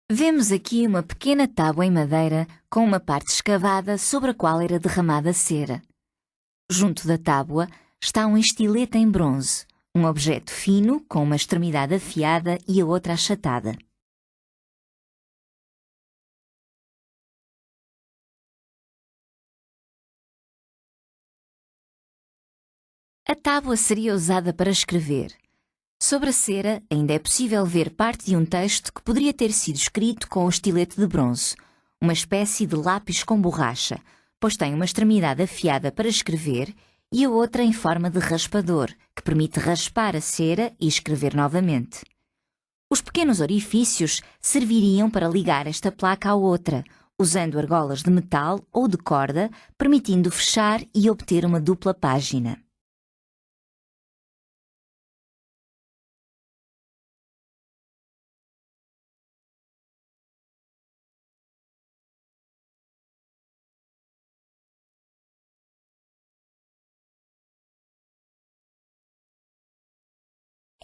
Vemos aqui uma pequena tábua em madeira com uma parte escavada sobre a qual era derramada cera. Junto da tábua está um estilete em bronze, um objeto fino com uma extremidade afiada e a outra achatada. A tábua seria usada para escrever. Sobre a cera, ainda é possível ver parte de um texto que poderia ter sido escrito com o estilete de bronze, uma espécie de lápis com borracha, pois tem uma extremidade afiada para escrever e a outra em forma de raspador, que permite raspar a cera e escrever novamente. Os pequenos orifícios serviriam para ligar esta placa à outra, usando argolas de metal ou de corda, permitindo fechar e obter uma dupla página.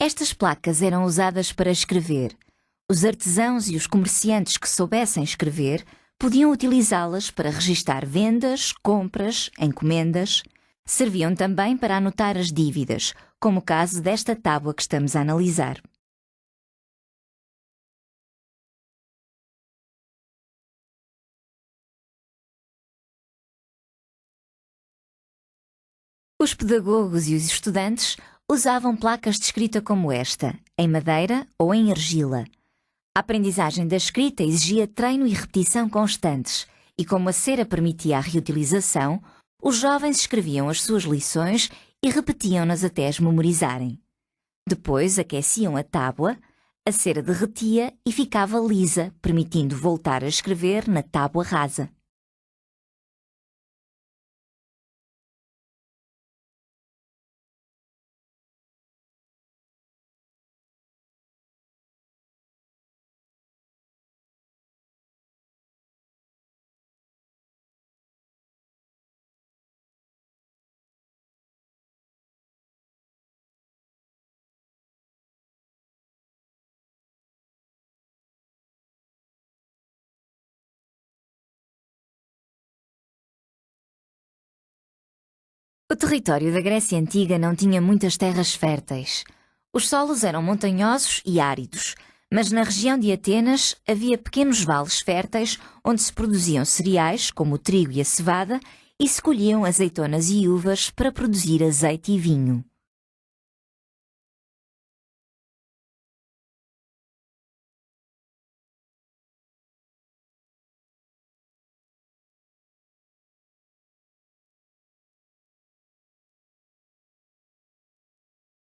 Estas placas eram usadas para escrever. Os artesãos e os comerciantes que soubessem escrever podiam utilizá-las para registar vendas, compras, encomendas. Serviam também para anotar as dívidas, como o caso desta tábua que estamos a analisar. Os pedagogos e os estudantes usavam placas de escrita como esta, em madeira ou em argila. A aprendizagem da escrita exigia treino e repetição constantes, e como a cera permitia a reutilização, os jovens escreviam as suas lições e repetiam-nas até as memorizarem. Depois aqueciam a tábua, a cera derretia e ficava lisa, permitindo voltar a escrever na tábua rasa. O território da Grécia Antiga não tinha muitas terras férteis. Os solos eram montanhosos e áridos, mas na região de Atenas havia pequenos vales férteis onde se produziam cereais, como o trigo e a cevada, e se colhiam azeitonas e uvas para produzir azeite e vinho.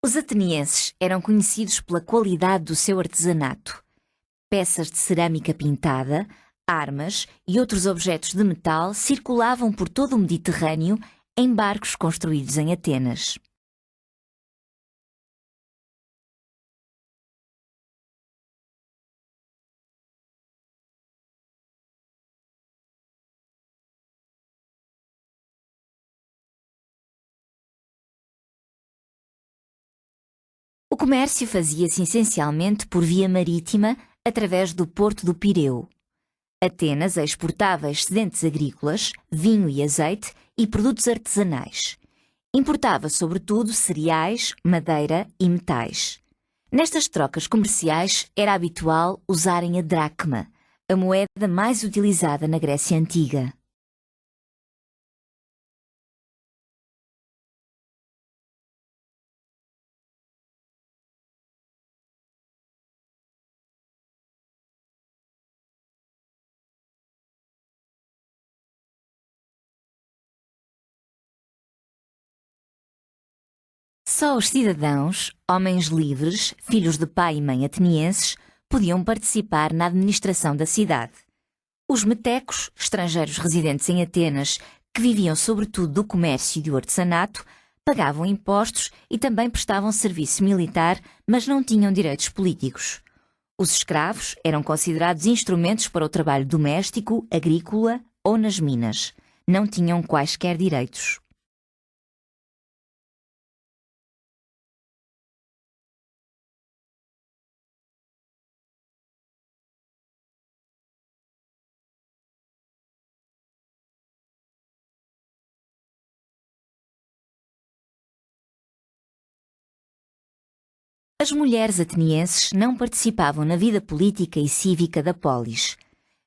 Os atenienses eram conhecidos pela qualidade do seu artesanato. Peças de cerâmica pintada, armas e outros objetos de metal circulavam por todo o Mediterrâneo em barcos construídos em Atenas. O comércio fazia-se essencialmente por via marítima através do porto do Pireu. Atenas exportava excedentes agrícolas, vinho e azeite e produtos artesanais. Importava, sobretudo, cereais, madeira e metais. Nestas trocas comerciais era habitual usarem a dracma, a moeda mais utilizada na Grécia Antiga. Só os cidadãos, homens livres, filhos de pai e mãe atenienses, podiam participar na administração da cidade. Os metecos, estrangeiros residentes em Atenas, que viviam sobretudo do comércio e do artesanato, pagavam impostos e também prestavam serviço militar, mas não tinham direitos políticos. Os escravos eram considerados instrumentos para o trabalho doméstico, agrícola ou nas minas. Não tinham quaisquer direitos. As mulheres atenienses não participavam na vida política e cívica da polis.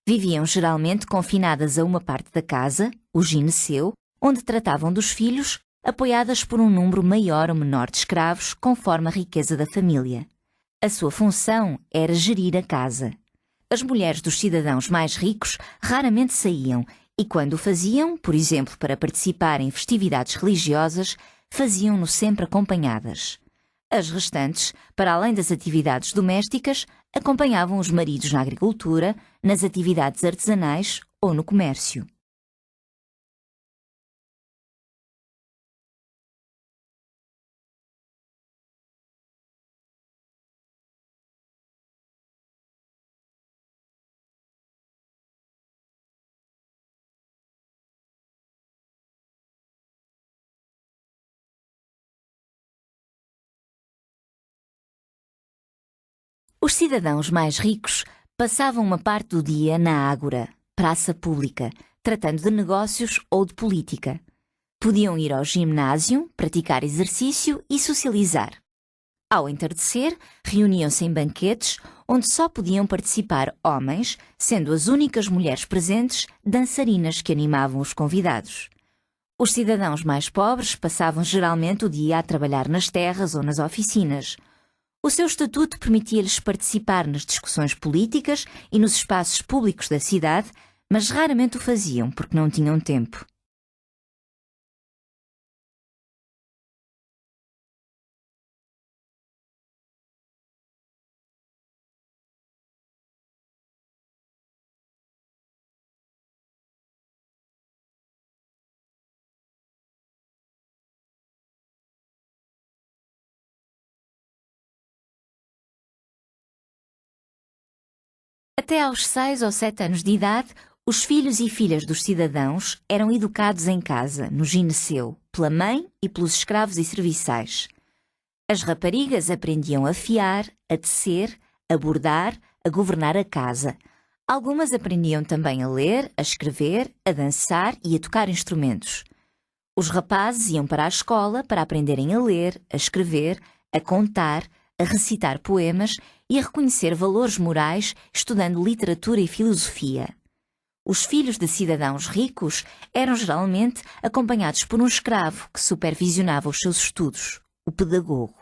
Viviam geralmente confinadas a uma parte da casa, o gineceu, onde tratavam dos filhos, apoiadas por um número maior ou menor de escravos, conforme a riqueza da família. A sua função era gerir a casa. As mulheres dos cidadãos mais ricos raramente saíam e, quando o faziam, por exemplo, para participar em festividades religiosas, faziam-no sempre acompanhadas. As restantes, para além das atividades domésticas, acompanhavam os maridos na agricultura, nas atividades artesanais ou no comércio. Os cidadãos mais ricos passavam uma parte do dia na ágora, praça pública, tratando de negócios ou de política. Podiam ir ao ginásio, praticar exercício e socializar. Ao entardecer, reuniam-se em banquetes onde só podiam participar homens, sendo as únicas mulheres presentes dançarinas que animavam os convidados. Os cidadãos mais pobres passavam geralmente o dia a trabalhar nas terras ou nas oficinas. O seu estatuto permitia-lhes participar nas discussões políticas e nos espaços públicos da cidade, mas raramente o faziam porque não tinham tempo. Até aos 6 ou 7 anos de idade, os filhos e filhas dos cidadãos eram educados em casa, no gineceu, pela mãe e pelos escravos e serviçais. As raparigas aprendiam a fiar, a tecer, a bordar, a governar a casa. Algumas aprendiam também a ler, a escrever, a dançar e a tocar instrumentos. Os rapazes iam para a escola para aprenderem a ler, a escrever, a contar, a recitar poemas e a reconhecer valores morais, estudando literatura e filosofia. Os filhos de cidadãos ricos eram geralmente acompanhados por um escravo que supervisionava os seus estudos, o pedagogo.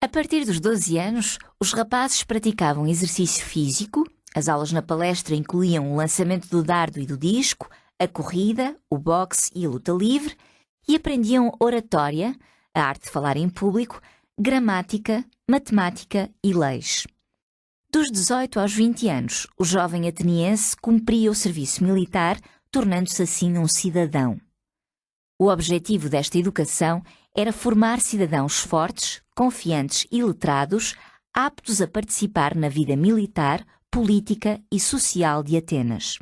A partir dos 12 anos, os rapazes praticavam exercício físico, as aulas na palestra incluíam o lançamento do dardo e do disco, a corrida, o boxe e a luta livre, e aprendiam oratória, a arte de falar em público, gramática, matemática e leis. Dos 18 aos 20 anos, o jovem ateniense cumpria o serviço militar, tornando-se assim um cidadão. O objetivo desta educação era formar cidadãos fortes, confiantes e letrados, aptos a participar na vida militar, política e social de Atenas.